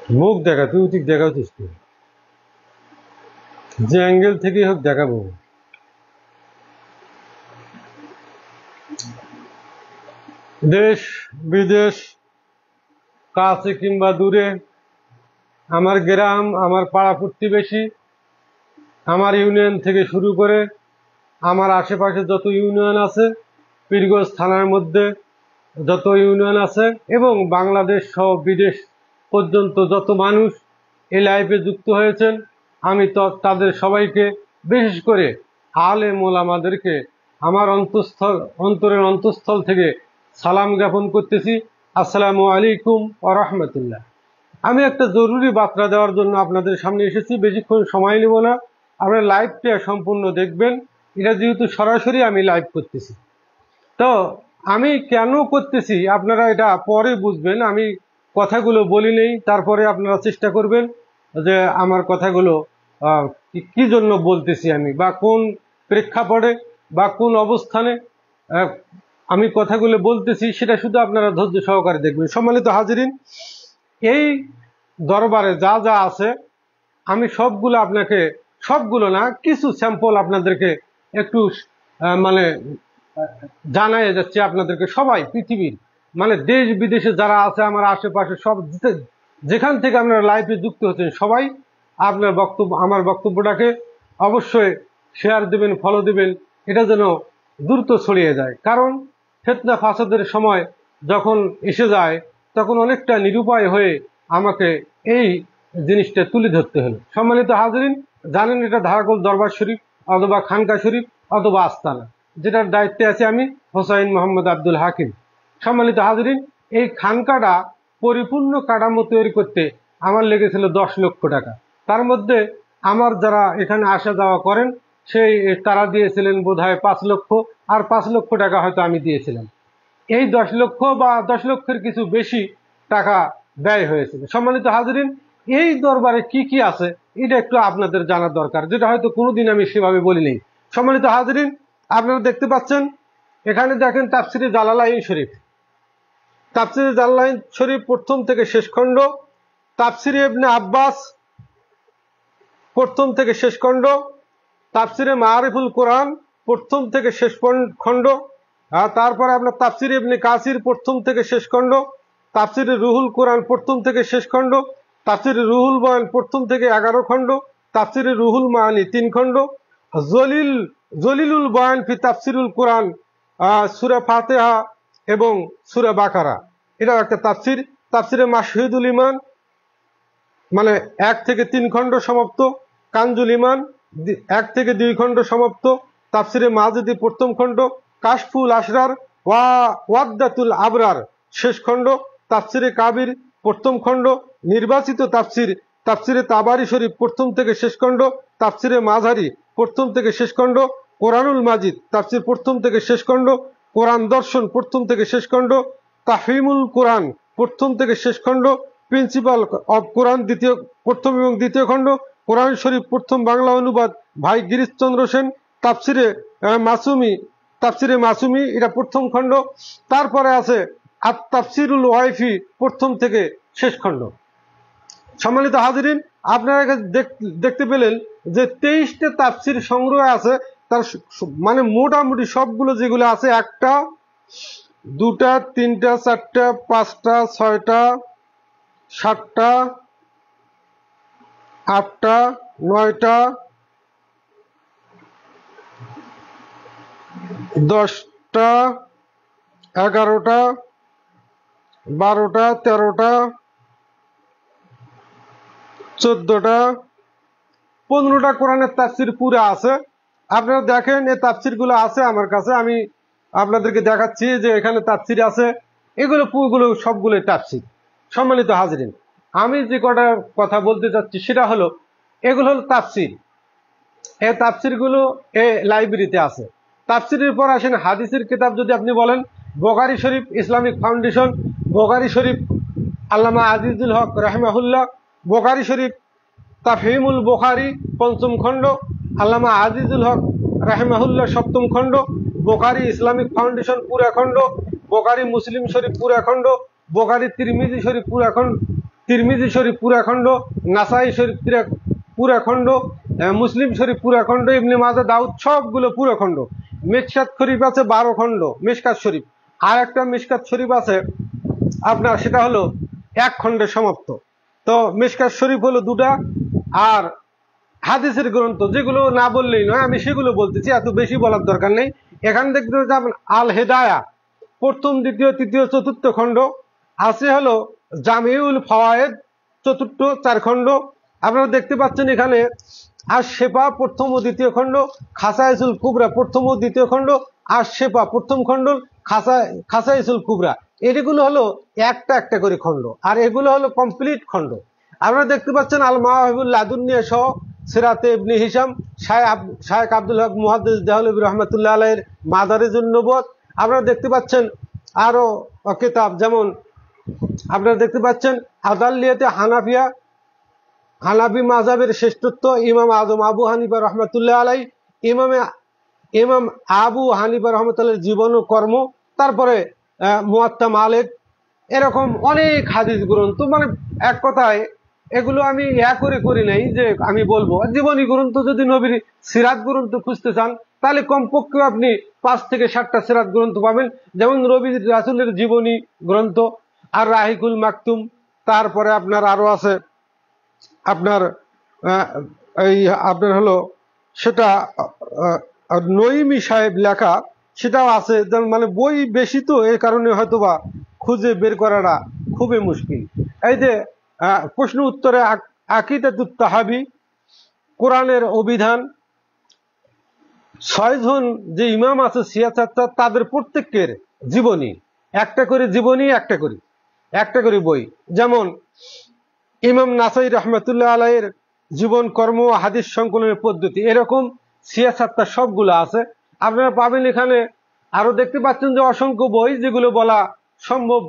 মুখ দেখা, তুই ঠিক দেখাচ্ছিস তুই, যে অ্যাঙ্গেল থেকেই হোক দেখাবো। দেশ বিদেশ, কাছে কিংবা দূরে, আমার গ্রাম, আমার পাড়া প্রতিবেশী, আমার ইউনিয়ন থেকে শুরু করে আমার আশেপাশে যত ইউনিয়ন আছে, পীরগঞ্জ থানার মধ্যে যত ইউনিয়ন আছে, এবং বাংলাদেশ সহ বিদেশ পর্যন্ত যত মানুষ এই লাইফে যুক্ত হয়েছেন, আমি তো তাদের সবাইকে, বিশেষ করে আলেম ওলামাদেরকে আমার অন্তরের অন্তঃস্থল থেকে সালাম জ্ঞাপন করতেছি। আসসালামু আলাইকুম ওয়া রাহমাতুল্লাহ। আমি একটা জরুরি বার্তা দেওয়ার জন্য আপনাদের সামনে এসেছি। বেশিক্ষণ সময় নেব না, আপনারা লাইভটা সম্পূর্ণ দেখবেন। এটা যেহেতু সরাসরি আমি লাইভ করতেছি, তো আমি কেন করতেছি আপনারা এটা পরে বুঝবেন। আমি কথাগুলো বলি নেই, তারপরে আপনারা চেষ্টা করবেন যে আমার কথাগুলো কি জন্য বলতেছি আমি, বা কোন প্রেক্ষাপটে বা কোন অবস্থানে আমি কথাগুলো বলতেছি, সেটা শুধু আপনারা ধৈর্য সহকারে দেখবেন। সম্মানিত হাজিরিন, এই দরবারে যা যা আছে আমি সবগুলো আপনাকে, সবগুলো না, কিছু স্যাম্পল আপনাদেরকে একটু মানে জানাই যাচ্ছে আপনাদেরকে। সবাই পৃথিবীর মানে দেশ বিদেশে যারা আছে আমার আশেপাশে, সব যেখান থেকে আপনারা লাইভে যুক্ত হচ্ছেন, সবাই আপনার বক্তব্য, আমার বক্তব্যটাকে অবশ্যই শেয়ার দেবেন, ফলো দেবেন, এটা যেন দ্রুত ছড়িয়ে যায়। কারণ ফিতনা ফাসাদের সময় যখন এসে যায়, তখন অনেকটা নিরুপায় হয়ে আমাকে এই জিনিসটা তুলে ধরতে হলো। সম্মানিত হাজরিন, জানেন এটা ধারাকল দরবার শরীফ অথবা খানকা শরীফ অথবা আস্তানা, যেটার দায়িত্বে আছে আমি হোসাইন মোহাম্মদ আব্দুল হাকিম। সম্মানিত হাজরিন, এই খানকাটা পরিপূর্ণ কাঠামো তৈরি করতে আমার লেগেছিল 10 লক্ষ টাকা। তার মধ্যে আমার যারা এখানে আসা যাওয়া করেন, সেই তারা দিয়েছিলেন বোধহয় 5 লক্ষ, আর 5 লক্ষ টাকা হয়তো আমি দিয়েছিলাম। এই 10 লক্ষ বা 10 লক্ষের কিছু বেশি টাকা ব্যয় হয়েছিল। সম্মানিত হাজরিন, এই দরবারে কি কি আছে এটা একটু আপনাদের জানার দরকার, যেটা হয়তো কোনোদিন আমি সেভাবে বলিনি। সম্মানিত হাজরিন, আপনারা দেখতে পাচ্ছেন এখানে, দেখেন তাফসিরে জালালাইন শরীফ। তাফসিরে জালালাইন শরীফ প্রথম থেকে শেষ খণ্ড, তাফসিরে ইবনে আব্বাস প্রথম থেকে শেষ খণ্ড, তাফসিরে মারিফুল কোরআন প্রথম থেকে শেষ খণ্ড, আর তারপরে আপনার তাফসিরে ইবনে কাসির প্রথম থেকে শেষ খণ্ড, তাফসিরে রুহুল কোরআন প্রথম থেকে শেষ খণ্ড, তাফসিরে রুহুল বয়ান প্রথম থেকে 11 খণ্ড, তাফসিরে রুহুল মানি 3 খণ্ড, জলিলুল বয়ান ফি তাফসিরুল কোরআন, সূরা ফাতিহা এবং সূরা বাকারা, এটাও একটা তাফসির। তাফসিরে মাশহুদুল ঈমান মানে 1 থেকে 3 খণ্ড সমাপ্ত, কানজুল ঈমান 1 থেকে 2 খণ্ড সমাপ্ত, তাফসিরে মাজিদি প্রথম খণ্ড, কাশফুল আসরার ওয়াদাতুল আবরার শেষ খণ্ড, তাফসিরে কাবির প্রথম খণ্ড, নির্বাচিত তাফসির, তাফসিরে তাবারি শরীফ প্রথম থেকে শেষ খণ্ড, তাফসিরে মাঝারি প্রথম থেকে শেষ খণ্ড, কোরআনুল মাজিদ তাফসির প্রথম থেকে শেষ খণ্ড, কোরআন দর্শন প্রথম থেকে শেষ খণ্ড, তাহরিমুল কোরআন প্রথম থেকে শেষ খণ্ড, প্রিন্সিপাল অব কোরআন প্রথম এবং দ্বিতীয় খণ্ড, কোরআন শরীফ প্রথম বাংলা অনুবাদ ভাই গিরিশচন্দ্র সেন, তাফসিরে মাসুমি এটা প্রথম খণ্ড। তারপরে আছে আত তাফসিরুল ওয়াইফি প্রথম থেকে শেষ খণ্ড। সম্মানিত হাজিরিন, আপনারা দেখতে পেলেন যে 23টা তাফসির সংগ্রহ আছে। তার মানে মোটামুটি সবগুলো যেগুলো আছে, 1টা 2টা 3টা 4টা 5টা 6টা 7টা 8টা 9টা 10টা 11টা 12টা 13টা 14টা 15টা কোরআনের তাফসির পুরো আছে। আপনারা দেখেন এই তাফসিরগুলো আছে আমার কাছে, আমি আপনাদেরকে দেখাচ্ছি যে এখানে তাফসির আছে। এগুলো পুরোগুলো সবগুলোই তাফসির। সম্মানিত হাজিরিন, আমি যে কটা কথা বলতে চাচ্ছি সেটা হলো, এগুলো হলো তাফসির। এই তাফসিরগুলো এই লাইব্রেরিতে আছে। তাফসিরের পর আসেন হাদিসের কিতাব। যদি আপনি বলেন বুখারী শরীফ ইসলামিক ফাউন্ডেশন, বুখারী শরীফ আল্লামা আজিজুল হক রাহিমাহুল্লাহ, বুখারী শরীফ তাফহিমুল বুখারী পঞ্চম খণ্ড, আল্লামা আজিজুল হক রাহিমাহুল্লাহ সপ্তম খণ্ড, বুখারী ইসলামিক ফাউন্ডেশন পুরা খণ্ড, বুখারী মুসলিম শরীফ পুরা খণ্ড, বুখারী তিরমিজি শরীফ পুরা খণ্ড, তিরমিজি শরীফ পুরা খণ্ড, নাসাই শরীফ পুরা খণ্ড, মুসলিম শরীফ পুরা খণ্ড, ইবনে মাজাহ, দাউদ সবগুলো পুরা খণ্ড। মিশকাত শরীফ আছে 12 খণ্ড মিশকাত শরীফ। আর একটা মিশকাত শরীফ আছে আপনার, সেটা হলো 1 খণ্ডে সমাপ্ত। তো মিশকাত শরীফ হলো 2টা। আর হাদিসের গ্রন্থ যেগুলো না বললেই নয়, আমি সেগুলো বলতেছি, এত বেশি বলার দরকার নেই। এখান দেখতে যাবেন আল হেদায়া 1ম, 2য়, 3য়, 4র্থ খণ্ড আছে, হলো জামিউল ফাওয়ায়েদ 4র্থ 4 খণ্ড। আপনারা দেখতে পাচ্ছেন এখানে আর শেফা 1ম ও 2য় খণ্ড, খাসাইসুল কুবরা 1ম ও 2য় খণ্ড, আর শেফা 1ম খণ্ড, খাসাইসুল কুবরা, এগুলো হলো একটা একটা করে খণ্ড, আর এগুলো হলো কমপ্লিট খণ্ড। আপনারা দেখতে পাচ্ছেন আল মাওয়াহিবুল লাদুনিয়া সহ সিরাতে ইবনে হিশাম, শায়েখ আব্দুল হক মুহাদ্দিস দেহলভী রহমাতুল্লাহ আলাইহির মাদারিজুন নবুওয়াত। আপনারা দেখতে পাচ্ছেন আরো কিতাব, যেমন আপনারা দেখতে পাচ্ছেন আদাল্লিয়াতে হানাফি মাযহাবের শ্রেষ্ঠত্ব, ইমাম আজম আবু হানিফা রহমাতুল্লাহ আলাইহি, ইমাম আবু হানিফা রহমাতুল্লাহর জীবন ও কর্ম, তারপরে মুয়াত্তা মালিক, এরকম অনেক হাদিস গ্রন্থ। মানে এক কথায় এগুলো আমি করি নাই যে আমি বলবো। জীবনী গ্রন্থ, যদি নবীর সিরাত গ্রন্থ খুঁজতে চান তাহলে কমপক্ষে আপনি 5 থেকে 7টা সিরাত গ্রন্থ পাবেন, যেমন নবী রাসূলের জীবনী গ্রন্থ, আর রাহিকুল মাকতুম, তারপরে আপনার আরো আছে আপনার এই আপনার হলো সেটা নঈমি সাহেব লেখা, সেটাও আছে। মানে বই বেশি তো, এই কারণে হয়তোবা খুঁজে বের করাটা খুবই মুশকিল। এই যে প্রশ্ন উত্তরে আকিদাতুত তাহাবি, কোরআনের অভিধান, 6 জন যে ইমাম আছে সিয়াসাত্তা, তাদের প্রত্যেকের জীবনী, একটা করে জীবনী, একটা করে বই। যেমন ইমাম নাসাই রহমাতুল্লাহ আলাইহির জীবন কর্ম হাদিস সংকলনের পদ্ধতি, এরকম সিয়াসাত্তা সবগুলো আছে, আপনারা পাবেন এখানে। আরো দেখতে পাচ্ছেন যে অসংখ্য বই, যেগুলো বলা সম্ভব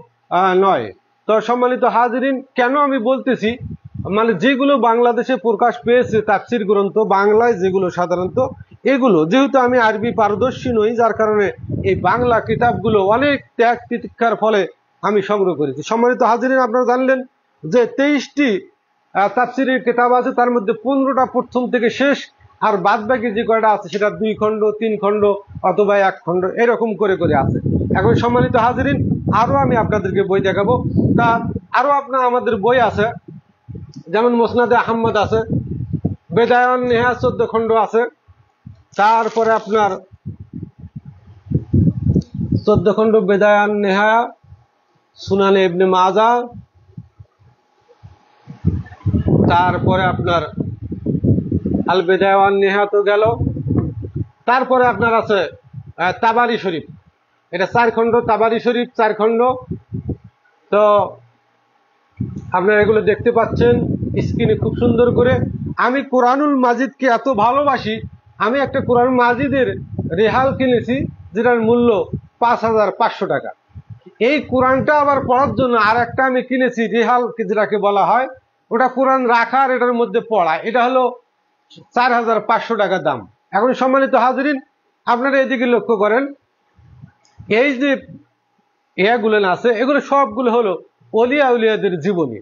নয়। তো সম্মানিত হাজিরিন, কেন আমি বলতেছি, মানে যেগুলো বাংলাদেশে প্রকাশ পেয়েছে তাফসীর গ্রন্থ বাংলায়, যেগুলো সাধারণত, এগুলো যেহেতু আমি আরবি পারদর্শী নই, যার কারণে এই বাংলা কিতাবগুলো অনেক ত্যাগ তিতিক্ষার ফলে আমি সংগ্রহ করেছি। সম্মানিত হাজিরিন, আপনারা জানলেন যে 23টি তাফসীরের কিতাব আছে, তার মধ্যে 15টা প্রথম থেকে শেষ, আর বাদ বাকি যে কয়টা আছে সেটা 2 খণ্ড, 3 খণ্ড অথবা 1 খণ্ড, এরকম করে আছে। এখন সম্মানিত হাজিরিন, আরো আমি আপনাদেরকে বই দেখাবো। তা আরো আমাদের বই আছে, যেমন মুসনাদে আহমদ আছে, বেদায়ান নেহা 14 খণ্ড আছে, তারপরে আপনার 14 খণ্ড বেদায়ান নেহা, সুনানে ইবনে মাজাহ, তারপরে আপনার আল বেদায়া ওয়ান নেহা তো গেল, তারপরে আপনার আছে তাবারি শরীফ, এটা 4 খণ্ড, তাবারি শরীফ 4 খণ্ড। তো আপনারা এগুলো দেখতে পাচ্ছেন স্ক্রিনে খুব সুন্দর করে। আমি কোরআনুল মাজিদকে এত ভালোবাসি, আমি একটা কোরআনুল মাজিদের রেহাল কিনেছি, যেটার মূল্য 5500 টাকা। এই কোরআনটা আবার পড়ার জন্য আর একটা আমি কিনেছি রেহাল, যেটাকে বলা হয়, ওটা কোরআন রাখার এটার মধ্যে পড়া, এটা হলো 4500 টাকা দাম। এখন সম্মানিত হাজিরিন, আপনারা এদিকে লক্ষ্য করেন, এই যে এগুলো আছে, এগুলো সবগুলো হলো ওলিয়া উলিয়াদের জীবনী।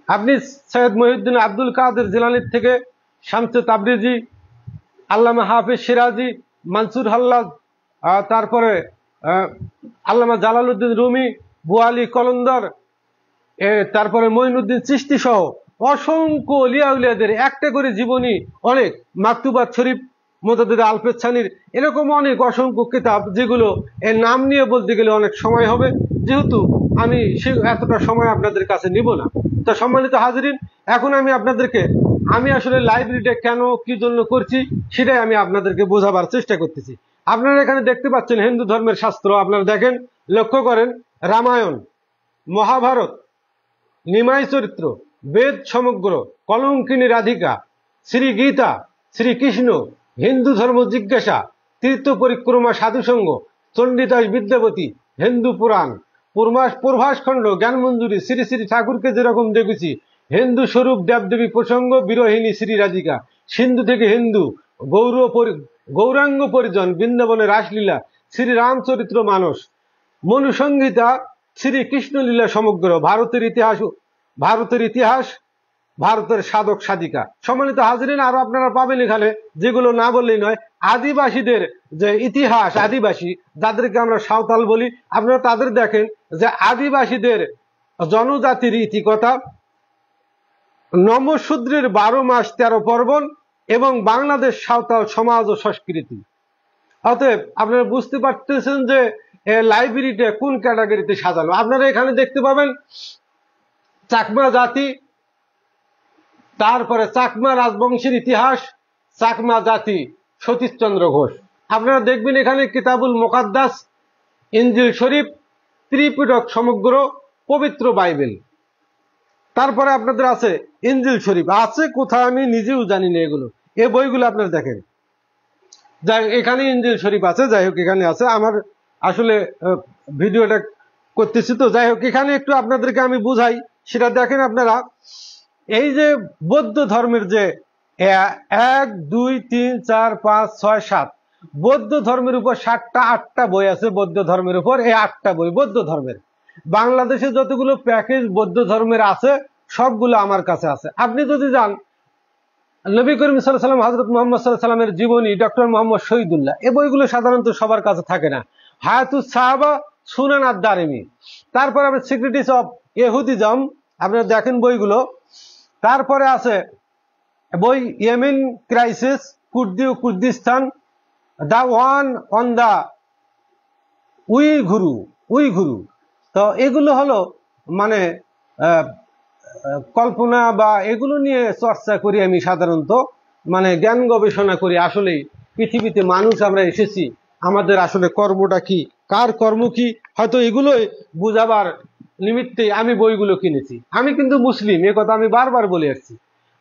আপনি সৈয়দ মহিউদ্দিন আব্দুল কাদের জিলানীর থেকে শামসে তাবরিজি, আল্লামা হাফিজ সিরাজি, মানসুর হাল্লাজ, তারপরে আল্লামা জালালউদ্দিন রুমি, বুয়ালি কলন্দর, তারপরে মঈনুদ্দিন চিশতি সহ অসংখ্য ওলিয়া উলিয়াদের একটা করে জীবনী, অনেক মাকতুবাত শরীফ, মুতাদ্দিদ আলপেছানির, এরকম অনেক অসংখ্য কিতাব, যেগুলো এর নাম নিয়ে বলতে গেলে অনেক সময় হবে, যেহেতু আমি এতটা সময় আপনাদের কাছে নিব না। তো সম্মানিত হাজিরিন, এখন আমি আপনাদেরকে, আমি আসলে লাইব্রেরিটা কেন কি জন্য করছি সেটাই আমি আপনাদেরকে বোঝাবার চেষ্টা করতেছি। আপনারা এখানে দেখতে পাচ্ছেন হিন্দু ধর্মের শাস্ত্র, আপনারা দেখেন, লক্ষ্য করেন, রামায়ণ, মহাভারত, নিমাই চরিত্র, বেদ সমগ্র, কলঙ্কিনী রাধিকা, শ্রী গীতা, শ্রীকৃষ্ণ, হিন্দু ধর্ম জিজ্ঞাসা, তীর্থ পরিক্রমা সাধুসঙ্গ, চণ্ডীদাস বিদ্যাপতি, হিন্দু পুরাণ, প্রভাসখণ্ড, জ্ঞানমঞ্জুরি, শ্রী শ্রী ঠাকুরকে যেরকম দেখেছি, হিন্দু স্বরূপ দেবদেবী প্রসঙ্গ, বিরোহিণী শ্রী রাধিকা, সিন্ধু থেকে হিন্দু, গৌরাঙ্গ পরিজন, বৃন্দাবনের রাসলীলা, শ্রী রামচরিত্র মানস, মনুসংহিতা, শ্রী কৃষ্ণলীলা সমগ্র, ভারতের ইতিহাস, ভারতের ইতিহাস, ভারতের সাধক সাধিকা। সম্মানিত হাজিরিন, আরো আপনারা পাবেন এখানে, যেগুলো না বললেই নয়। আদিবাসীদের যে ইতিহাস, আদিবাসী যাদেরকে আমরা সাঁওতাল বলি, আপনারা তাদের দেখেন যে আদিবাসীদের জনজাতির ইতিকথা, নমশূদ্রের 12 মাস 13 পর্বণ এবং বাংলাদেশ সাঁওতাল সমাজ ও সংস্কৃতি। অতএব আপনারা বুঝতে পারতেছেন যে লাইব্রেরিটা কোন ক্যাটাগরিতে সাজানো। আপনারা এখানে দেখতে পাবেন চাকমা জাতি, তারপরে চাকমা রাজবংশের ইতিহাস, চাকমা জাতি সতীশচন্দ্র ঘোষ। আপনারা দেখবেন এখানে কিতাবুল মুকাদ্দাস, ইনজিল শরীফ, ত্রিপিটক সমগ্র, পবিত্র বাইবেল। তারপরে আপনাদের আছে ইনজিল শরীফ, আছে কোথায় আমি নিজেও জানি না এগুলো, এই বইগুলো আপনারা দেখেন। যাই এখানে ইনজিল শরীফ আছে, যাই হোক এখানে আছে। আমার আসলে ভিডিওটা করতেছি তো, যাই হোক এখানে একটু আপনাদেরকে আমি বুঝাই, সেটা দেখেন আপনারা। এই যে বৌদ্ধ ধর্মের যে 1 2 3 4 5 6 7 বৌদ্ধ ধর্মের উপর 7টা 8টা বই আছে। বৌদ্ধ ধর্মের উপর এই 8টা বই বৌদ্ধ ধর্মের। বাংলাদেশে যতগুলো প্যাকেজ বৌদ্ধ ধর্মের আছে সবগুলো আমার কাছে আছে। আপনি যদি যান নবী করিম সাল্লাল্লাহু আলাইহি ওয়াসাল্লাম, হযরত মুহাম্মদ সাল্লাল্লাহু আলাইহি ওয়াসাল্লামের জীবনী, ডক্টর মোহাম্মদ শহীদুল্লাহ, এই বইগুলো সাধারণত সবার কাছে থাকে না। হায়াতুস সাহাবা, সুনান আদ-দারিমি, তারপর আবার সিক্রেটিস অফ ইহুদিজম, আপনারা দেখেন বইগুলো। তারপরে আছে বই Yemen crisis, Kurdistan, the one on the Uighur. তো এগুলো হলো মানে কল্পনা বা এগুলো নিয়ে চর্চা করি আমি সাধারণত, মানে জ্ঞান গবেষণা করি। আসলে পৃথিবীতে মানুষ আমরা এসেছি, আমাদের আসলে কর্মটা কি, কার কর্ম কি, হয়তো এগুলোই বুঝাবার নিমিত্তে আমি বইগুলো কিনেছি। আমি কিন্তু মুসলিম, এ কথা আমি বারবার বলে আসছি।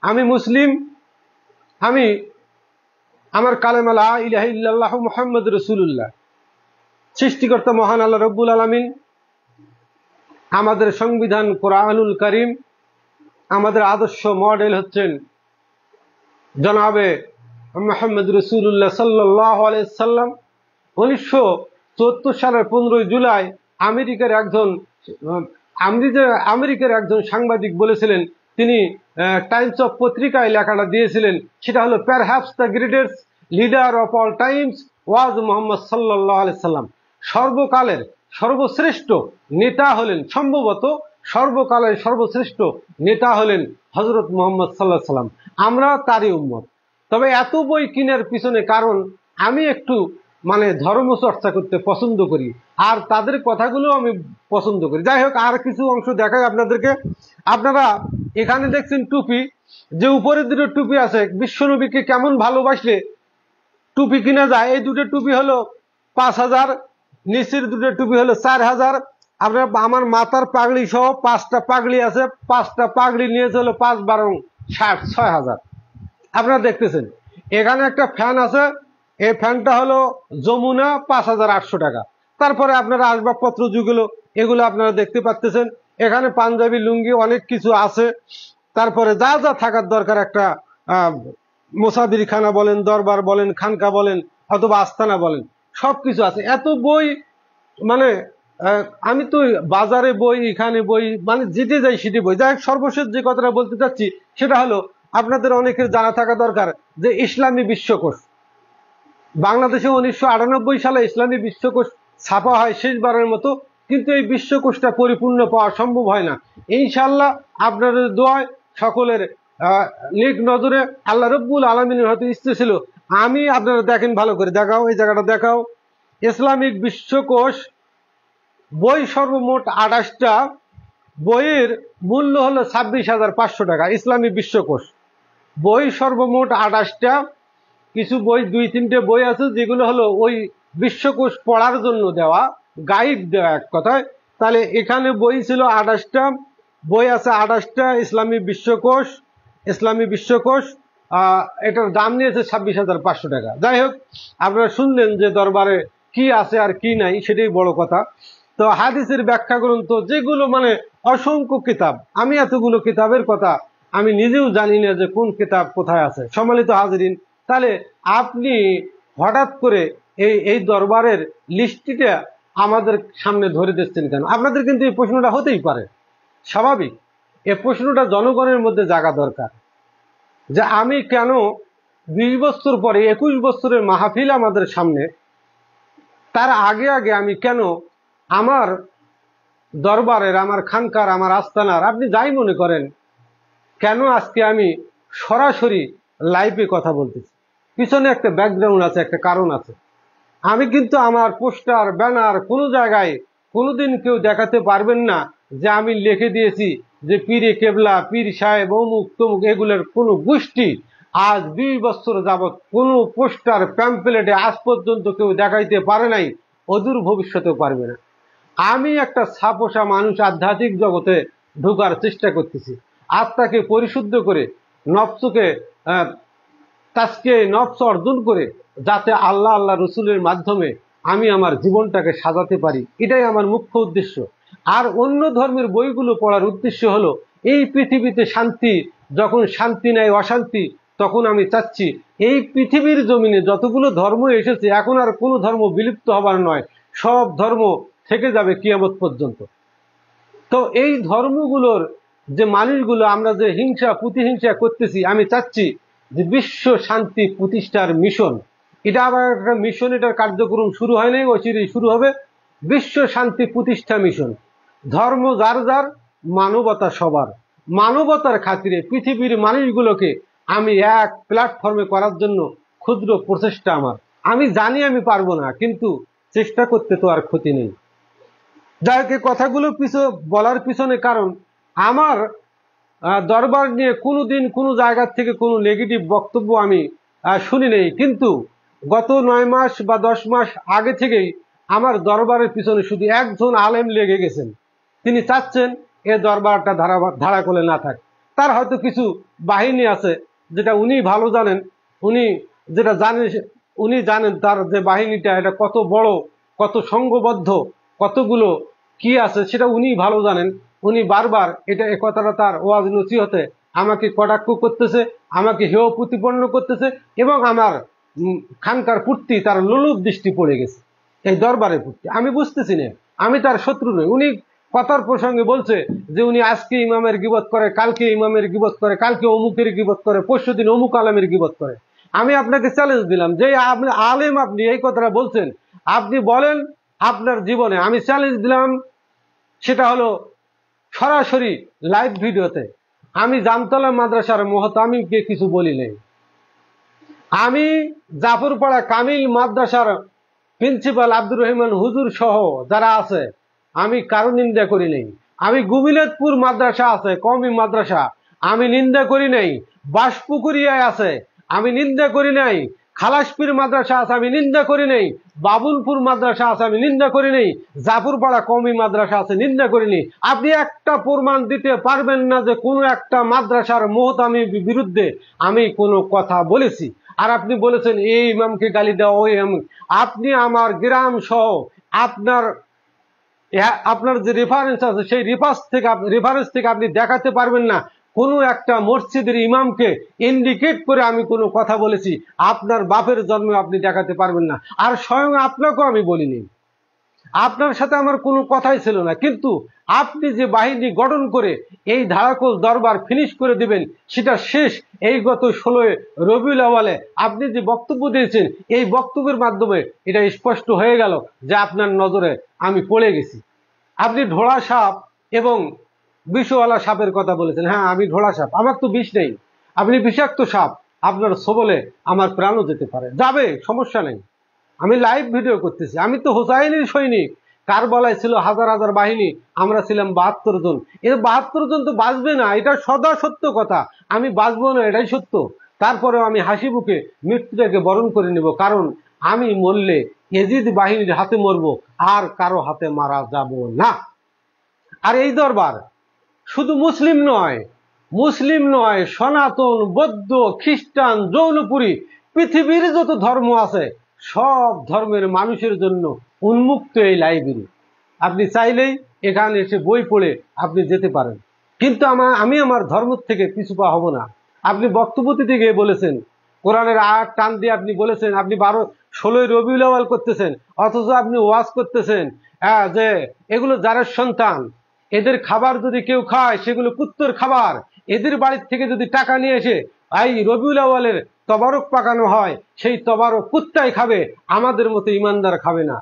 আমি মুসলিম, আমি আমার কালেমা লা ইলাহা ইল্লাল্লাহু মুহাম্মাদুর রাসূলুল্লাহ। সৃষ্টিকর্তা মহান আল্লাহ রব্বুল আলামিন, আমাদের সংবিধান কোরআনুল কারীম, আমাদের আদর্শ মডেল হচ্ছেন জনাবে মুহাম্মদ রাসূলুল্লাহ সাল্লাল্লাহু আলাইহি সাল্লাম। 1974 সালের 15 জুলাই আমেরিকার একজন সাংবাদিক বলেছিলেন, তিনি টাইমস অফ পত্রিকায় লেখাটা দিয়েছিলেন, সেটা হলো perhaps the greatest leader of all times was Muhammad সাল্লাল্লাহু আলাইহি সাল্লাম। সর্বকালের সর্বশ্রেষ্ঠ নেতা হলেন, সম্ভবত সর্বকালের সর্বশ্রেষ্ঠ নেতা হলেন হযরত মুহাম্মদ সাল্লাল্লাহু আলাইহি সাল্লাম। আমরা তারই উম্মত। তবে এত বই কেনার পিছনে কারণ, আমি একটু মানে ধর্ম চর্চা করতে পছন্দ করি, আর তাদের কথাগুলো আমি পছন্দ করি। যাই হোক, আর কিছু অংশ দেখাই আপনাদেরকে। আপনারা এখানে দেখছেন টুপি, যে উপরে দুটো টুপি আছে, বিশ্বনবীকে কেমন ভালোবাসলে টুপি কিনা যায়। এই দুটো টুপি হলো 5000, নিচের দুটো টুপি হলো 4000। আপনার আমার মাথার পাগড়ি সহ 5টা পাগড়ি আছে, 5টা পাগড়ি নিয়েছে হলো 5 12 60 6000। আপনারা দেখতেছেন এখানে একটা ফ্যান আছে, এই ফ্যানটা হলো যমুনা, 5800 টাকা। তারপরে আপনারা আসবাবপত্র যেগুলো, এগুলো আপনারা দেখতে পাচ্ছেন। এখানে পাঞ্জাবি, লুঙ্গি, অনেক কিছু আছে। তারপরে যা যা থাকার দরকার, একটা মোসাদিরখানা বলেন, দরবার বলেন, খানকা বলেন, অথবা আস্তানা বলেন, সবকিছু আছে। এত বই, মানে আমি তো বাজারে বই, এখানে বই, মানে যেতে যাই সেটি বই। যাই হোক, সর্বশেষ যে কথাটা বলতে চাচ্ছি সেটা হলো, আপনাদের অনেকের জানা থাকা দরকার যে ইসলামী বিশ্বকোষ, বাংলাদেশে 1998 সালে ইসলামী বিশ্বকোষ ছাপা হয় শেষবারের মতো, কিন্তু এই বিশ্বকোষটা পরিপূর্ণ পাওয়া সম্ভব হয় না। ইনশাআল্লাহ আপনাদের দোয়ায়, সকলের নেক নজরে, আল্লাহ রব্বুল আলামিনের হয়তো ইচ্ছে ছিল। আমি, আপনারা দেখেন ভালো করে, দেখাও এই জায়গাটা দেখাও, ইসলামিক বিশ্বকোষ বই সর্বমোট 28টা, বইয়ের মূল্য হলো 26,500 টাকা। ইসলামী বিশ্বকোষ বই সর্বমোট 28টা, কিছু বই 2-3টে বই আছে যেগুলো হলো ওই বিশ্বকোষ পড়ার জন্য দেওয়া, গাইড দেওয়া এক কথায়। তাহলে এখানে বই ছিল 28টা, বই আছে 28টা। ইসলামী বিশ্বকোষ এটার দাম নিয়েছে 26,500 টাকা। যাই হোক, আপনারা শুনলেন যে দরবারে কি আছে আর কি নাই, সেটাই বড় কথা। তো হাদিসের ব্যাখ্যা গ্রন্থ যেগুলো, মানে অসংখ্য কিতাব, আমি এতগুলো কিতাবের কথা আমি নিজেও জানি না যে কোন কিতাব কোথায় আছে। সম্মানিত হাজিরিন, তাহলে আপনি হঠাৎ করে এই দরবারের লিস্টটিটা আমাদের সামনে ধরে দিচ্ছেন কেন? আপনাদের কিন্তু এই প্রশ্নটা হতেই পারে, স্বাভাবিক। এ প্রশ্নটা জনগণের মধ্যে জাগা দরকার যে আমি কেন 20 বছর পরে 21 বছরের মাহফিল আমাদের সামনে, তার আগে আগে আমি কেন আমার দরবারের, আমার খানকার, আমার আস্তানার, আপনি যাই মনে করেন, কেন আজকে আমি সরাসরি লাইভে কথা বলতেছি? পিছনে একটা ব্যাকগ্রাউন্ড আছে, একটা কারণ আছে। আমি কিন্তু আমার পোস্টার, ব্যানার কোনো জায়গায় কোনোদিন কেউ দেখাতে পারবেন না যে আমি লিখে দিয়েছি যে পীরে কেবলা, পীর সাহেব, অমুক তমুক, এগুলোর কোনো গোষ্ঠী আজ 20 বছর যাবৎ কোনো পোস্টার, প্যাম্পলেটে আজ পর্যন্ত কেউ দেখাইতে পারে নাই, অদূর ভবিষ্যতেও পারবে না। আমি একটা ছাপোষা মানুষ আধ্যাত্মিক জগতে ঢোকার চেষ্টা করতেছি, আত্মাকে পরিশুদ্ধ করে, নফসকে তাজকে নফস অর্জন করে, যাতে আল্লাহ আল্লাহ রসুলের মাধ্যমে আমি আমার জীবনটাকে সাজাতে পারি, এটাই আমার মুখ্য উদ্দেশ্য। আর অন্য ধর্মের বইগুলো পড়ার উদ্দেশ্য হলো এই পৃথিবীতে শান্তি, যখন শান্তি নেয় অশান্তি, তখন আমি চাচ্ছি এই পৃথিবীর জমিনে যতগুলো ধর্ম এসেছে এখন আর কোনো ধর্ম বিলুপ্ত হবার নয়, সব ধর্ম থেকে যাবে কিয়ামত পর্যন্ত। তো এই ধর্মগুলোর যে মানুষগুলো আমরা যে হিংসা প্রতিহিংসা করতেছি, আমি চাচ্ছি যে বিশ্ব শান্তি প্রতিষ্ঠার মিশন, এটা আবার একটা মিশন, এটার কার্যক্রম শুরু হয় নাই, অচিরেই শুরু হবে। বিশ্ব শান্তি প্রতিষ্ঠা মিশন, ধর্ম যার যার, মানবতা সবার। মানবতার খাতিরে পৃথিবীর মানুষগুলোকে আমি এক প্ল্যাটফর্মে করার জন্য ক্ষুদ্র প্রচেষ্টা আমার। আমি জানি আমি পারবো না, কিন্তু চেষ্টা করতে তো আর ক্ষতি নেই। যাই হোক, কথাগুলো বলার পিছনে কারণ, আমার দরবার নিয়ে কোনোদিন কোনো জায়গা থেকে কোনো নেগেটিভ বক্তব্য আমি শুনি নেই, কিন্তু গত 9 মাস বা 10 মাস আগে থেকেই আমার দরবারের পিছনে শুধু একজন আলেম লেগে গেছেন। তিনি চাচ্ছেন এ দরবারটা ধারা করে না থাক। তার হয়তো কিছু বাহিনী আছে, যেটা উনি ভালো জানেন, উনি যেটা জানেন, উনি জানেন তার যে বাহিনীটা এটা কত বড়, কত সংঘবদ্ধ, কতগুলো কি আছে, সেটা উনি ভালো জানেন। উনি বারবার এ কথাটা তার ওয়াজ নসিহতে আমাকে কটাক্ষ করতেছে, আমাকে হেয় প্রতিপন্ন করতেছে, এবং আমার খানকার প্রতি তার লোলুপ দৃষ্টি পড়ে গেছে, এই দরবারের প্রতি। আমি বুঝতেছি না, আমি তার শত্রু নই। উনি কথার প্রসঙ্গে বলছে যে উনি আজকে ইমামের গিবত করে, কালকে ইমামের গিবত করে, কালকে অমুকের গিবত করে, পরশুদিন অমুক আলেমের গিবত করে। আমি আপনাকে চ্যালেঞ্জ দিলাম যে আপনি আলেম, আপনি এই কথাটা বলছেন, আপনি বলেন আপনার জীবনে। আমি চ্যালেঞ্জ দিলাম, সেটা হলো সরাসরি লাইভ ভিডিওতে। আমি জামতলা মাদ্রাসার মুহতামিমকে কিছু বলি নাই। আমি জাফরপাড়া কামিল মাদ্রাসার প্রিন্সিপাল আব্দুর রহমান হুজুর সহ যারা আছে, আমি কারো নিন্দা করি নাই। আমি গোবিলতপুর মাদ্রাসা আছে, কওমি মাদ্রাসা, আমি নিন্দা করি নাই। বাসপুকুরিয়ায় আছে, আমি নিন্দা করি নাই। খালাসপীর মাদ্রাসা আছে, আমি নিন্দা করি নাই। বাবুলপুর মাদ্রাসা আছে, আমি নিন্দা করি নাই। জাফরপাড়া কওমি মাদ্রাসা আছে, নিন্দা করিনি। আপনি একটা প্রমাণ দিতে পারবেন না যে কোনো একটা মাদ্রাসার মুহতামির বিরুদ্ধে আমি কোনো কথা বলেছি। আর আপনি বলেছেন এই ইমামকে গালি দেওয়া, ওই আপনি আমার গ্রাম সহ আপনার যে রেফারেন্স আছে, সেই রেফারেন্স থেকে আপনি দেখাতে পারবেন না কোনো একটা মসজিদের ইমামকে ইন্ডিকেট করে আমি কোনো কথা বলেছি। আপনার বাপের জন্মে আপনি দেখাতে পারবেন না। আর স্বয়ং আপনাকেও আমি বলিনি, আপনার সাথে আমার কোনো কথাই ছিল না। কিন্তু আপনি যে বাহিনী গঠন করে এই ধারাকল দরবার ফিনিশ করে দিবেন, সেটা শেষ এই গত 16 রবিউল আউয়ালে আপনি যে বক্তব্য দিয়েছেন, এই বক্তব্যের মাধ্যমে এটা স্পষ্ট হয়ে গেল যে আপনার নজরে আমি পড়ে গেছি। আপনি ঢোড়া সাপ এবং বিষওয়ালা সাপের কথা বলেছেন। হ্যাঁ, আমি ঢোড়া সাপ, আমার তো বিষ নেই। আপনি বিষাক্ত সাপ, আপনার সবলে আমার প্রাণও যেতে পারে, যাবে, সমস্যা নেই। আমি লাইভ ভিডিও করতেছি। আমি তো হোসাইনের সৈনিক, কারবালায় ছিল হাজার হাজার বাহিনী, আমরা ছিলাম 72 জন। এই 72 জন তো বাঁচবে না, এটা সদা সত্য কথা। আমি বাঁচবো না, এটাই সত্য। তারপরেও আমি হাসি মুখে মৃত্যুটাকে বরণ করে নেব, কারণ আমি মরলে এজিদ বাহিনীর হাতে মরবো, আর কারো হাতে মারা যাব না। আর এই দরবার শুধু মুসলিম নয়, সনাতন, বৌদ্ধ, খ্রিস্টান, জৌনপুরী, পৃথিবীর যত ধর্ম আছে সব ধর্মের মানুষের জন্য উন্মুক্ত এই লাইব্রেরি। আপনি চাইলেই এখানে এসে বই পড়ে আপনি যেতে পারেন, কিন্তু আমি আমার ধর্ম থেকে পিছু পা হব না। আপনি বক্তব্য দিতে গিয়ে বলেছেন, কোরআনের আয়াত টান দিয়ে আপনি বলেছেন আপনি 16 রবিউল আউয়াল করতেছেন, অথচ আপনি ওয়াজ করতেছেন যে এগুলো জারের সন্তান, এদের খাবার যদি কেউ খায় সেগুলো কুত্তর খাবার। এদের বাড়ির থেকে যদি টাকা নিয়ে এসে এই রবিউল আউয়ালের তবারক পাকানো হয়, সেই তবারক কুত্তাই খাবে, আমাদের মতো ইমানদার খাবে না।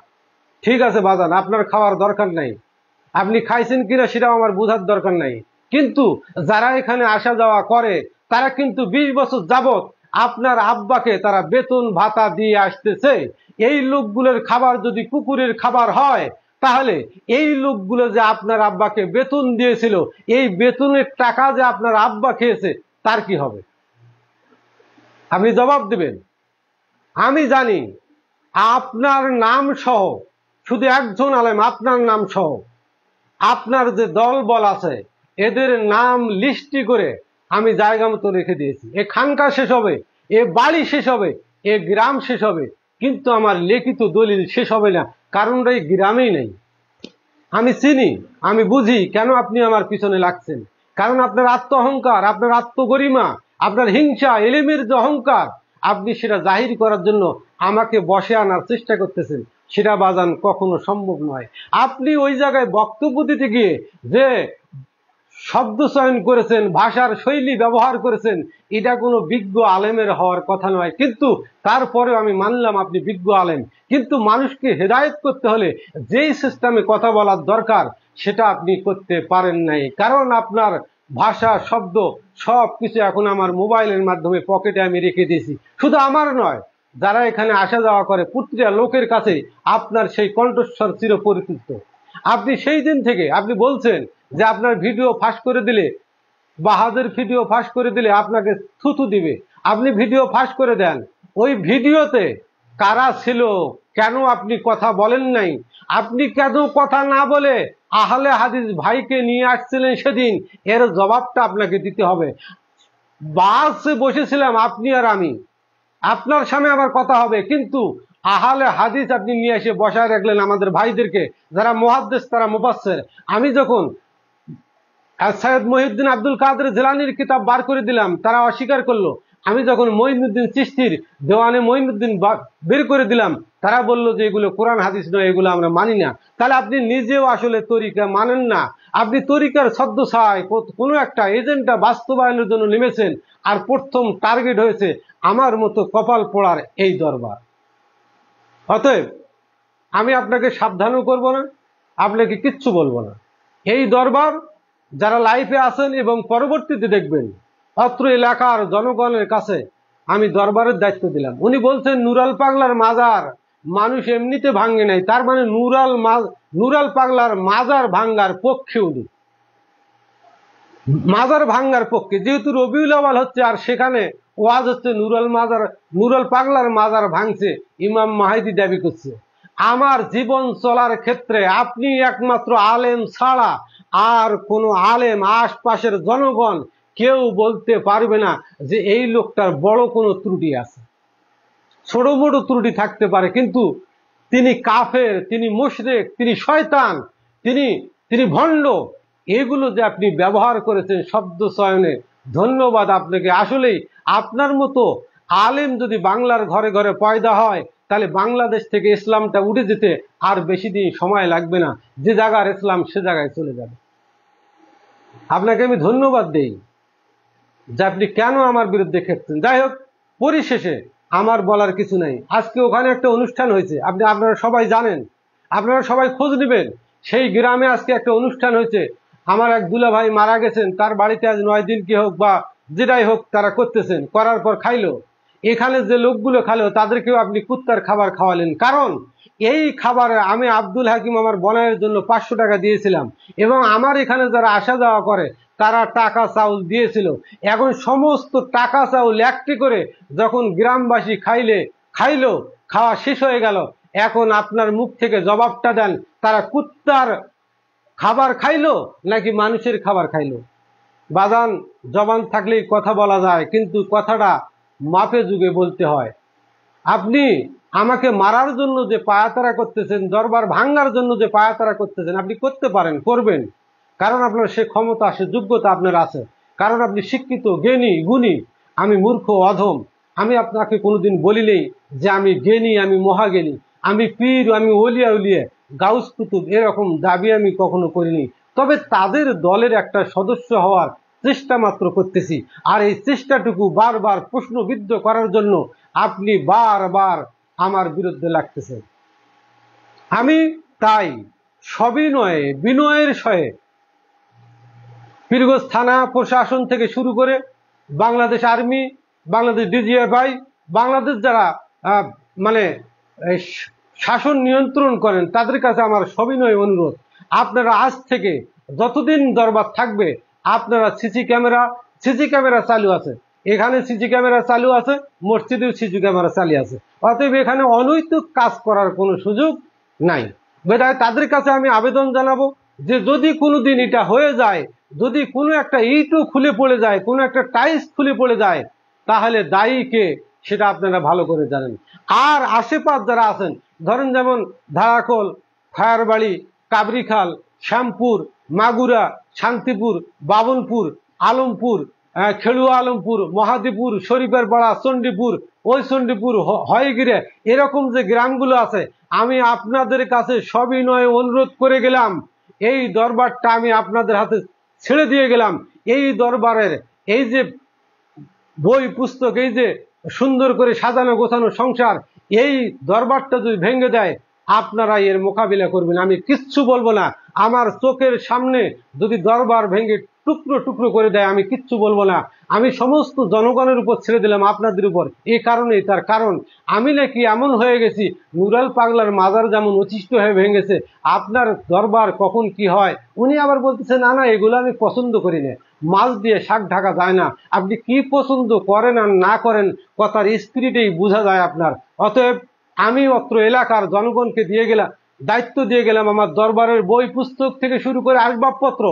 ঠিক আছে বাজান, আপনার খাওয়ার দরকার নাই, আপনি খাইছেন কিনা সেটাও আমার বোঝার দরকার নাই। কিন্তু যারা এখানে আসা যাওয়া করে তারা কিন্তু 20 বছর যাবত আপনার আব্বাকে তারা বেতন ভাতা দিয়ে আসতেছে। এই লোকগুলোর খাবার যদি কুকুরের খাবার হয়, তাহলে এই লোকগুলো যে আপনার আব্বাকে বেতন দিয়েছিল, এই বেতনের টাকা যে আপনার আব্বা খেয়েছে, তার কি হবে? আপনি জবাব দেবেন। আমি জানি আপনার নাম সহ, শুধু একজন আলেম, আপনার নাম সহ আপনার যে দল বল আছে এদের নাম লিস্টি করে আমি জায়গা মতো রেখে দিয়েছি। এ খানকা শেষ হবে, এ বাড়ি শেষ হবে, এ গ্রাম শেষ হবে, কিন্তু আমার লিখিত দলিল শেষ হবে না, কারণ এই গ্রামেই নেই। আমি চিনি, আমি বুঝি কেন আপনি আমার পিছনে লাগছেন। কারণ আপনার আত্ম অহংকার, আপনার আত্মগরিমা, আপনার হিংসা, এলেমের যে অহংকার, আপনি সেটা জাহির করার জন্য আমাকে বসে আনার চেষ্টা করতেছেন। সেটা বাজান কখনো সম্ভব নয়। আপনি ওই জায়গায় বক্তব্য দিতে গিয়ে যে শব্দ চয়ন করেছেন, ভাষার শৈলী ব্যবহার করেছেন, এটা কোনো বিজ্ঞ আলেমের হওয়ার কথা নয়। কিন্তু তারপরেও আমি মানলাম আপনি বিজ্ঞ আলেম, কিন্তু মানুষকে হেদায়েত করতে হলে যেই সিস্টেমে কথা বলার দরকার সেটা আপনি করতে পারেন নাই। কারণ আপনার ভাষা, শব্দ সব কিছু এখন আমার মোবাইলের মাধ্যমে পকেটে আমি রেখে দিয়েছি। শুধু আমার নয়, যারা এখানে আসা যাওয়া করে প্রতিটা লোকের কাছে আপনার সেই কণ্ঠস্বর চিরপরিচিত। আপনি সেই দিন থেকে আপনি বলছেন যে আপনার ভিডিও ফাঁস করে দিলে, বাহাদুর ভিডিও ফাঁস করে দিলে আপনাকে থুতু দিবে। আপনি ভিডিও ফাঁস করে দেন, ওই ভিডিওতে কারা ছিল, কেন আপনি কথা বলেন নাই, আপনি কেন কথা না বলে আহলে হাদিস ভাইকে নিয়ে আসছিলেন সেদিন, এর জবাবটা আপনাকে দিতে হবে। বাসে বসেছিলাম আপনি আর আমি, আপনার সামনে আবার কথা হবে, কিন্তু আহলে হাদিস আপনি নিয়ে এসে বসায় রাখলেন আমাদের ভাইদেরকে, যারা মুহাদ্দিস, তারা মুফাসসির। আমি যখন সৈয়দ মহিউদ্দিন আব্দুল কাদের জিলানীর কিতাব বার করে দিলাম, তারা অস্বীকার করলো। আমি যখন মঈনুদ্দিন চিশতির দেওয়ানে মঈনুদ্দিন বের করে দিলাম, তারা বললো যে এগুলো কোরআন হাদিস নয়, এগুলো আমরা মানি না। তাহলে আপনি নিজেও আসলে তরিকা মানেন না, আপনি তরিকার ছদ্মছায় কোনো একটা এজেন্ডা বাস্তবায়নের জন্য নেমেছেন, আর প্রথম টার্গেট হয়েছে আমার মতো কপাল পোড়ার এই দরবার। অতএব আমি আপনাকে সাবধানও করব না, আপনাকে কিচ্ছু বলবো না। এই দরবার যারা লাইফে আছেন এবং পরবর্তীতে দেখবেন, অত্র এলাকার জনগণের কাছে আমি দরবারের দায়িত্ব দিলাম। উনি বলছেন নুরাল পাগলার মাজার মানুষ এমনিতে ভাঙ্গে নাই, তার মানে নুরাল পাগলার মাজার ভাঙ্গার পক্ষে উনি, মাজার ভাঙ্গার পক্ষে। যেহেতু রবিউল আউয়াল হচ্ছে আর সেখানে ওয়াজ হচ্ছে নুরাল পাগলার মাজার ভাঙছে, ইমাম মাহিদি দাবি করছে। আমার জীবন চলার ক্ষেত্রে আপনি একমাত্র আলেম ছাড়া আর কোন আলেম, আশপাশের জনগণ কেউ বলতে পারবে না যে এই লোকটার বড় কোনো ত্রুটি আছে। ছোট মোটো ত্রুটি থাকতে পারে, কিন্তু তিনি কাফের, তিনি মুশরিক, তিনি শয়তান, তিনি ভণ্ড, এগুলো যে আপনি ব্যবহার করেছেন শব্দ চয়নে, ধন্যবাদ আপনাকে। আসলেই আপনার মতো আলেম যদি বাংলার ঘরে ঘরে পয়দা হয়, তাহলে বাংলাদেশ থেকে ইসলামটা উঠে যেতে আর বেশি দিন সময় লাগবে না, যে জায়গার ইসলাম সে জায়গায় চলে যাবে। আপনাকে আমি ধন্যবাদ দেই যে আপনি কেন আমার বিরুদ্ধে খেপছেন। যাই হোক, পরিশেষে আমার বলার কিছু নাই। আজকে ওখানে একটা অনুষ্ঠান হয়েছে, আপনারা সবাই জানেন, আপনারা সবাই খোঁজ নেবেন। সেই গ্রামে আজকে একটা অনুষ্ঠান হয়েছে, আমার এক দুলা ভাই মারা গেছেন, তার বাড়িতে আজ 9 দিন কি হোক বা যেটাই হোক তারা করতেছেন, করার পর খাইলো। এখানে যে লোকগুলো খাইলো তাদেরকেও আপনি কুত্তার খাবার খাওয়ালেন। কারণ এই খাবারে আমি আব্দুল হাকিম আমার বনায়ের জন্য 500 টাকা দিয়েছিলাম, এবং আমার এখানে যারা আসা যাওয়া করে তারা টাকা চাউল দিয়েছিল। এখন সমস্ত টাকা চাউল একটি করে যখন গ্রামবাসী খাইলো, খাওয়া শেষ হয়ে গেল, এখন আপনার মুখ থেকে জবাবটা দেন, তারা কুত্তার খাবার খাইলো নাকি মানুষের খাবার খাইলো। বাজান, জবান থাকলেই কথা বলা যায়, কিন্তু কথাটা মাপে যুগে বলতে হয়। আপনি আমাকে মারার জন্য যে পায়াতারা করতেছেন, দরবার ভাঙ্গার জন্য যে পায়াতারা করতেছেন, আপনি করতে পারেন, করবেন, কারণ আপনার সে ক্ষমতা, সে যোগ্যতা আপনার আছে, কারণ আপনি শিক্ষিত, জ্ঞানী, গুণী। আমি মূর্খ, অধম। আমি আপনাকে কোনোদিন বলি নেই যে আমি জ্ঞানী, আমি মহাজ্ঞানী, আমি পীর, আমি ওলিয়া উলিয়া, গাউস কুতুব, এরকম দাবি আমি কখনো করিনি। তবে তাদের দলের একটা সদস্য হওয়ার চেষ্টা মাত্র করতেছি। আর এই চেষ্টাটুকু বারবার প্রশ্নবিদ্ধ করার জন্য আপনি বারবার আমার বিরুদ্ধে লাগতেছেন। আমি তাই সবিনয়ে বিনয়ের সহে পীরগঞ্জ থানা প্রশাসন থেকে শুরু করে বাংলাদেশ আর্মি, বাংলাদেশ ডিজিএফআই, বাংলাদেশ যারা মানে শাসন নিয়ন্ত্রণ করেন তাদের কাছে আমার সবিনয় অনুরোধ, আপনারা আজ থেকে যতদিন দরবার থাকবে আপনারা সিসি ক্যামেরা চালু আছে, এখানে সিসি ক্যামেরা চালু আছে, মসজিদেও সিসি ক্যামেরা চালু আছে, অতএব এখানে অনৈতিক কাজ করার কোনো সুযোগ নাই। বেদায় তাদের কাছে আমি আবেদন জানাবো যে যদি কোনোদিন এটা হয়ে যায়, যদি কোনো একটা ইটও খুলে পড়ে যায়, কোনো একটা টাইলস খুলে পড়ে যায়, তাহলে দায়ী কে সেটা আপনারা ভালো করে জানেন। আর আশেপাশ যারা আছেন, ধরেন যেমন ধারাকোল, খয়ারবাড়ি, কাবরিখাল, শ্যামপুর, মাগুরা, শান্তিপুর, বাবনপুর, আলমপুর, খেলুয়া আলমপুর, মহাদেবপুর, শরীফের পাড়া, চণ্ডীপুর, ওই চণ্ডীপুর, হয়গিরে, এরকম যে গ্রামগুলো আছে, আমি আপনাদের কাছে সবিনয় অনুরোধ করে গেলাম, এই দরবারটা আমি আপনাদের হাতে ছেড়ে দিয়ে গেলাম। এই দরবারের এই যে বই পুস্তক, এই যে সুন্দর করে সাজানো গোছানো সংসার, এই দরবারটা যদি ভেঙে দেয় আপনারা এর মোকাবিলা করবেন, আমি কিচ্ছু বলবো না। আমার চোখের সামনে যদি দরবার ভেঙে টুকরো টুকরো করে দেয় আমি কিচ্ছু বলবো না। আমি সমস্ত জনগণের উপর ছেড়ে দিলাম, আপনাদের উপর। এই কারণেই, তার কারণ আমি নাকি এমন হয়ে গেছি, নুরাল পাগলার মাজার যেমন অতিষ্ঠ হয়ে ভেঙেছে, আপনার দরবার কখন কি হয়। উনি আবার বলতেছে না না এগুলো আমি পছন্দ করি না, মাছ দিয়ে শাক ঢাকা যায় না। আপনি কি পছন্দ করেন আর না করেন কথার স্পিরিটেই বোঝা যায় আপনার। অতএব আমি অত্র এলাকার জনগণকে দায়িত্ব দিয়ে গেলাম, আমার দরবারের বই পুস্তক থেকে শুরু করে আসবাবপত্র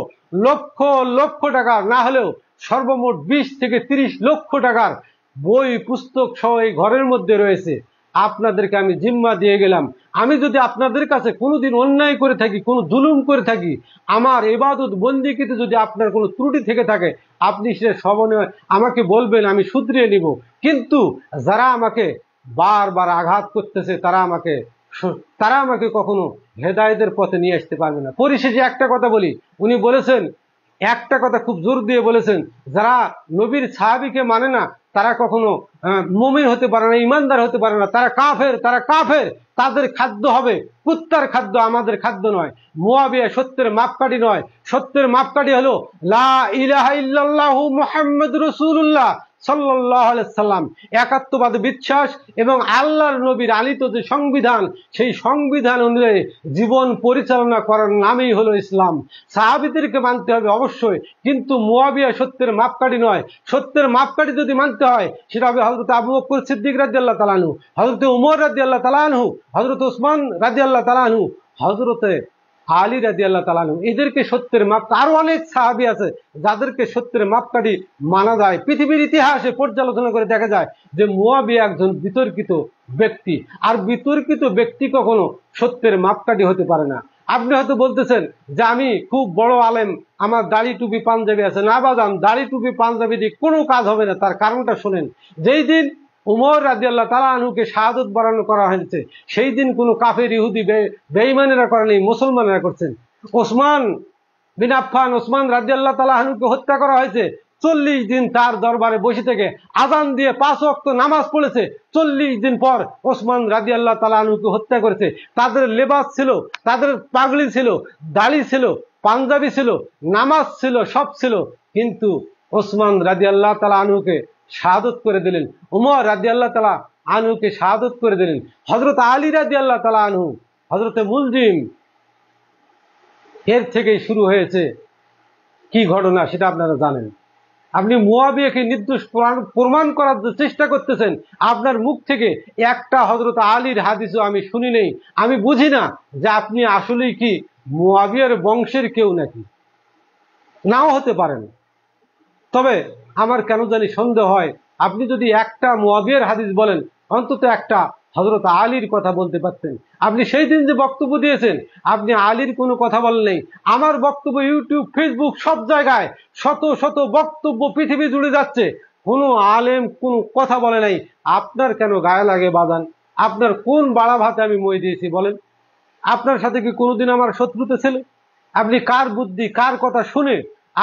লক্ষ লক্ষ টাকার, না হলেও সর্বমোট 20 থেকে 30 লক্ষ টাকার বই পুস্তক সহ এই ঘরের মধ্যে রয়েছে। আপনাদেরকে আমি জিম্মা দিয়ে গেলাম, আমি যদি আপনাদের কাছে কোনোদিন অন্যায় করে থাকি, কোনো জুলুম করে থাকি, আমার ইবাদত বন্দিকিতে যদি আপনার কোনো ত্রুটি থেকে থাকে, আপনি সে সবিনয়ে আমাকে বলবেন, আমি শুধরিয়ে নিব। কিন্তু যারা আমাকে বারবার আঘাত করতেছে তারা আমাকে কখনো হেদায়েতের পথে নিয়ে আসতে পারবে না। পরিশেষে একটা কথা বলি, উনি বলেছেন, একটা কথা খুব জোর দিয়ে বলেছেন, যারা নবীর সাহাবীকে মানে না তারা কখনো মুমিন হতে পারে না, ইমানদার হতে পারে না, তারা কাফের, তাদের খাদ্য হবে কুত্তার খাদ্য, আমাদের খাদ্য নয়। মুয়াবিয়া সত্যের মাপকাঠি নয়, সত্যের মাপকাঠি হলো লা ইলাহা ইল্লাল্লাহু মুহাম্মাদুর রাসূলুল্লাহ সাল্লাল্লাহু আলাইহি সাল্লাম, একাত্মবাদে বিশ্বাস এবং আল্লাহর নবীর আলিত যে সংবিধান, সেই সংবিধান অনুযায়ী জীবন পরিচালনা করার নামই হলো ইসলাম। সাহাবীদেরকে মানতে হবে অবশ্যই, কিন্তু মুয়াবিয়া সত্যের মাপকাঠি নয়। সত্যের মাপকাঠি যদি মানতে হয় সেটা হবে হযরত আবু বকর সিদ্দিক রাদিয়াল্লাহু তাআলা আনহু, হযরত উমর রাদিয়াল্লাহু তাআলা আনহু, হযরত ওসমান রাদিয়াল্লাহু তাআলা আনহু, হযরত আলী রাদিয়াল্লাহু তাআলা আনহু। এদেরকে সত্যের মাপ, আরো অনেক সাহাবী আছে যাদেরকে সত্যের মাপকাঠি মানা যায়। পৃথিবীর ইতিহাসে পর্যালোচনা করে দেখা যায় যে মুয়াবিয়া একজন বিতর্কিত ব্যক্তি, আর বিতর্কিত ব্যক্তি কখনো সত্যের মাপকাঠি হতে পারে না। আপনি হয়তো বলতেছেন যে আমি খুব বড় আলেম, আমার দাড়ি টুপি পাঞ্জাবি আছে। না বাজান, দাড়ি টুপি পাঞ্জাবি দিয়ে কোনো কাজ হবে না। তার কারণটা শোনেন, যেই দিন উমর রাদিয়াল্লাহু তাআলা আনহুকে শাহাদত বরণ করা হয়েছে, সেই দিন কোনো কাফের ইহুদি বেঈমানেরা করেনি, মুসলমানেরা করছেন। ওসমান বিন আফফান, ওসমান রাদিয়াল্লাহু তাআলা আনহুকে হত্যা করা হয়েছে, 40 দিন তার দরবারে বসে থেকে আযান দিয়ে 5 ওয়াক্ত নামাজ পড়েছে। 40 দিন পর ওসমান রাদিয়াল্লাহু তাআলা আনহুকে হত্যা করেছে। তাদের লেবাস ছিল, তাদের পাগড়ি ছিল, দাড়ি ছিল, পাঞ্জাবি ছিল, নামাজ ছিল, সব ছিল, কিন্তু ওসমান রাদিয়াল্লাহু তাআলা আনহুকে শাহাদত করে দিলেন, উমর রাদিয়াল্লাহু তাআলা আনহুকে শাহাদত করে দিলেন, হযরত আলী রাদিয়াল্লাহু তাআলা আনহু, হযরত মুলজিম। এর থেকেই শুরু হয়েছে কি ঘটনা সেটা আপনারা জানেন। আপনি মুয়াবিয়াকে নির্দোষ প্রমাণ করার চেষ্টা করতেছেন, আপনার মুখ থেকে একটা হযরত আলীর হাদিসও আমি শুনি নেই। আমি বুঝি না যে আপনি আসলেই কি মুয়াবিয়ার বংশের কেউ নাকি, নাও হতে পারেন। তবে আমার কেন জানি সন্দেহ হয়, আপনি যদি একটা মুয়াবিয়ার হাদিস বলেন, অন্তত একটা হযরত আলীর কথা বলতে পারতেন। আপনি সেই দিন যে বক্তব্য দিয়েছেন, আপনি আলীর কোনো কথা বলেন নাই। আমার বক্তব্য ইউটিউব, ফেসবুক, সব জায়গায় শত শত বক্তব্য পৃথিবী জুড়ে যাচ্ছে, কোনো আলেম কোনো কথা বলে নাই। আপনার কেন গায়ে লাগে বাজান? আপনার কোন বাড়া ভাতে আমি মই দিয়েছি বলেন? আপনার সাথে কি কোনোদিন আমার শত্রুতা ছিল? আপনি কার বুদ্ধি কার কথা শুনে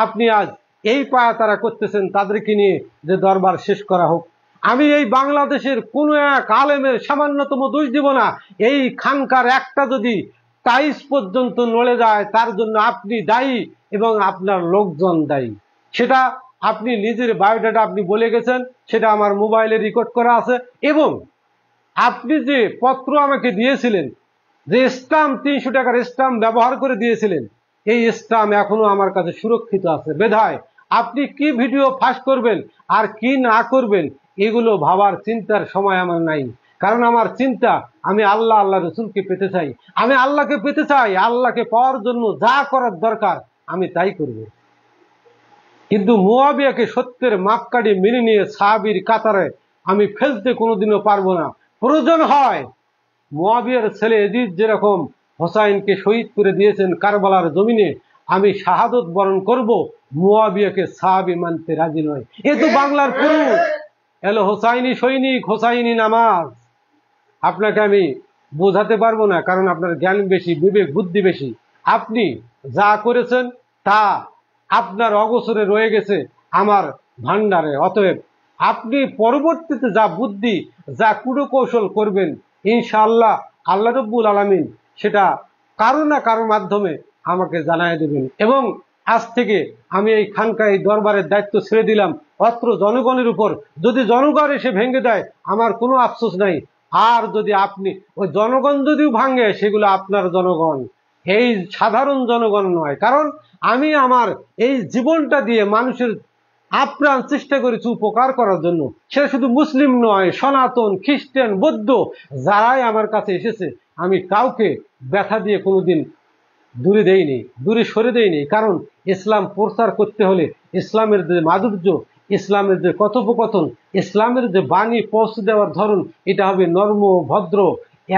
আপনি আজ এই পায়াতারা করতেছেন তাদেরকে নিয়ে যে দরবার শেষ করা হোক? আমি এই বাংলাদেশের কোন এক আলেমের সামান্যতম দোষ দিব না। এই খানকার একটা যদি টাইস পর্যন্ত নড়ে যায় তার জন্য আপনি দায়ী এবং আপনার লোকজন দায়ী। সেটা আপনি নিজের বায়োডাটা আপনি বলে গেছেন, সেটা আমার মোবাইলে রেকর্ড করা আছে। এবং আপনি যে পত্র আমাকে দিয়েছিলেন, যে স্টাম্প 300 টাকার স্টাম্প ব্যবহার করে দিয়েছিলেন, এই স্টাম্প এখনো আমার কাছে সুরক্ষিত আছে। বেধায় আপনি কি ভিডিও ফাঁস করবেন আর কি না করবেন এগুলো ভাবার চিন্তার সময় আমার নাই। কারণ আমার চিন্তা, আমি আল্লাহ আল্লাহ রসুলকে পেতে চাই, আমি আল্লাহকে পেতে চাই। আল্লাহকে পাওয়ার জন্য যা করার দরকার আমি তাই করব। কিন্তু মুয়াবিয়াকে সত্যের মাপকাঠি মেনে নিয়ে সাহাবীর কাতারে আমি ফেলতে কোনোদিনও পারবো না। প্রয়োজন হয় মুয়াবিয়ার ছেলে এজিদ যেরকম হোসাইনকে শহীদ করে দিয়েছেন কারবালার জমিনে, আমি শাহাদত বরণ করব, মুয়াবিয়াকে সাহাবী মানতে রাজি নয়। এ তো বাংলার পুরুষ, এলো হোসাইনি সৈনিক, হোসাইনি নামাজ। আপনাকে আমি বোঝাতে পারবো না, কারণ আপনার জ্ঞান বেশি, বিবেক বুদ্ধি বেশি। আপনি যা করেছেন তা আপনার অগোচরে রয়ে গেছে আমার ভান্ডারে। অতএব আপনি পরবর্তীতে যা বুদ্ধি, যা কুটকৌশল করবেন, ইনশাআল্লাহ আল্লাহ রব্বুল আলামিন সেটা কারো না কারোর মাধ্যমে আমাকে জানায় দেবেন। এবং আজ থেকে আমি এই খানকা, এই দরবারের দায়িত্ব ছেড়ে দিলাম অত্র জনগণের উপর। যদি জনগণ এসে ভেঙে দেয় আমার কোনো আফসোস নাই। আর যদি আপনি ওই জনগণ যদিও ভাঙে, সেগুলো আপনার জনগণ, এই সাধারণ জনগণ নয়। কারণ আমি আমার এই জীবনটা দিয়ে মানুষের আপ্রাণ চেষ্টা করেছি উপকার করার জন্য। সেটা শুধু মুসলিম নয়, সনাতন, খ্রিস্টান, বৌদ্ধ যারাই আমার কাছে এসেছে, আমি কাউকে ব্যথা দিয়ে কোনোদিন দূরে দেইনি, দূরে সরে দেইনি। কারণ ইসলাম প্রচার করতে হলে ইসলামের যে মাধুর্য, ইসলামের যে কথোপকথন, ইসলামের যে বাণী পৌঁছে দেওয়ার ধরন, এটা হবে নর্ম, ভদ্র,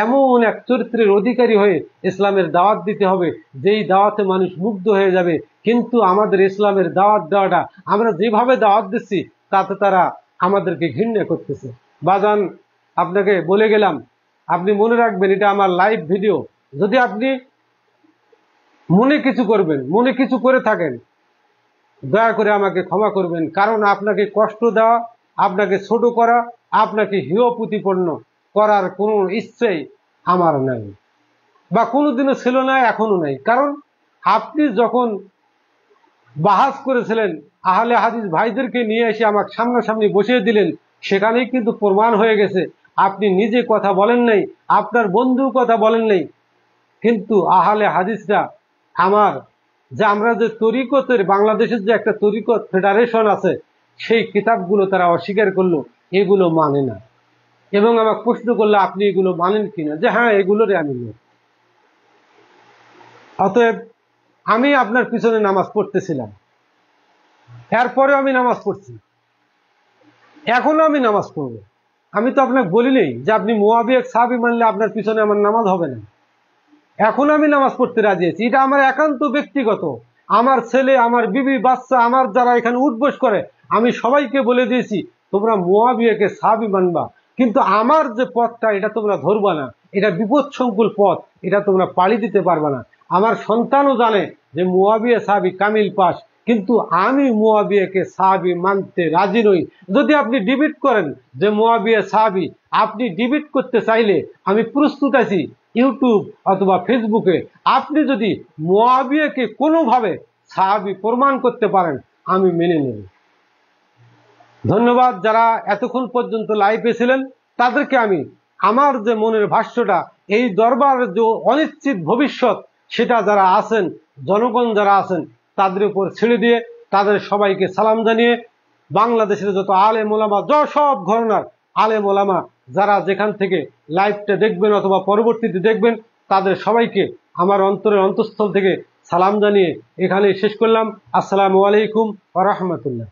এমন এক চরিত্রের অধিকারী হয়ে ইসলামের দাওয়াত দিতে হবে, যেই দাওয়াতে মানুষ মুগ্ধ হয়ে যাবে। কিন্তু আমাদের ইসলামের দাওয়াত দেওয়াটা, আমরা যেভাবে দাওয়াত দিচ্ছি তাতে তারা আমাদেরকে ঘৃণা করতেছে। বাজান, আপনাকে বলে গেলাম, আপনি মনে রাখবেন এটা আমার লাইভ ভিডিও। যদি আপনি মনে কিছু করবেন, মনে কিছু করে থাকেন, দয়া করে আমাকে ক্ষমা করবেন। কারণ আপনাকে কষ্ট দেওয়া, আপনাকে ছোট করা, আপনাকে হেয় প্রতিপন্ন করার কোনো ইচ্ছেই আমার নাই, বা কোনোদিনও ছিল না, এখনো নাই। কারণ আপনি যখন বাহাস করেছিলেন, আহলে হাদিস ভাইদেরকে নিয়ে এসে আমাকে সামনাসামনি বসিয়ে দিলেন, সেখানেই কিন্তু প্রমাণ হয়ে গেছে আপনি নিজে কথা বলেন নাই, আপনার বন্ধু কথা বলেন নাই। কিন্তু আহলে হাদিসরা আমার যে আমরা যে তরিকতের, বাংলাদেশের যে একটা তরিকত ফেডারেশন আছে, সেই কিতাবগুলো তারা অস্বীকার করলো, এগুলো মানে না। এবং আমাকে প্রশ্ন করলো আপনি এগুলো মানেন কিনা, যে হ্যাঁ এগুলোরে আমি নেই। অতএব আমি আপনার পিছনে নামাজ পড়তেছিলাম, এরপরে আমি নামাজ পড়ছি, এখনো আমি নামাজ পড়বো। আমি তো আপনাকে বলি নেই যে আপনি মুয়াবিয়া সাহাবী মানলে আপনার পিছনে আমার নামাজ হবে না। এখন আমি নামাজ পড়তে রাজি আছি, এটা আমার একান্ত ব্যক্তিগত। আমার ছেলে, আমার বিবি, বাচ্চা, আমার যারা এখানে উঠবস করে, আমি সবাইকে বলে দিয়েছি তোমরা মুয়াবিয়াকে সাহাবী মানবা, কিন্তু আমার যে পথটা এটা তোমরা ধরবা না, এটা বিপদ সংকুল পথ, এটা তোমরা পাড়ি দিতে পারবা না। আমার সন্তানও জানে যে মুয়াবিয়া সাহাবী কামিল পাস, কিন্তু আমি মুয়াবিয়াকে সাহাবী মানতে রাজি নই। যদি আপনি ডিবেট করেন যে মুয়াবিয়া সাহাবী, আপনি ডিবেট করতে চাইলে আমি প্রস্তুত আছি ইউটিউব অথবা ফেসবুকে। আপনি যদি মুয়াবিয়াকে কোনোভাবে সাহাবী প্রমাণ করতে পারেন, আমি মেনে নেব। ধন্যবাদ যারা এতক্ষণ পর্যন্ত লাইভে ছিলেন, তাদেরকে আমি আমার যে মনের ভাষ্যটা, এই দরবারের যে অনিশ্চিত ভবিষ্যৎ, সেটা যারা আছেন, জনগণ যারা আছেন, তাদের উপর ছেড়ে দিয়ে তাদের সবাইকে সালাম জানিয়ে, বাংলাদেশের যত আলেম ওলামা, সব ঘরানার আলেম ওলামা যারা যেখান থেকে লাইভটা দেখবেন অথবা পরবর্তীতে দেখবেন, তাদের সবাইকে আমার অন্তরের অন্তঃস্থল থেকে সালাম জানিয়ে এখানে শেষ করলাম। আসসালামু আলাইকুম ওয়া রাহমাতুল্লাহ।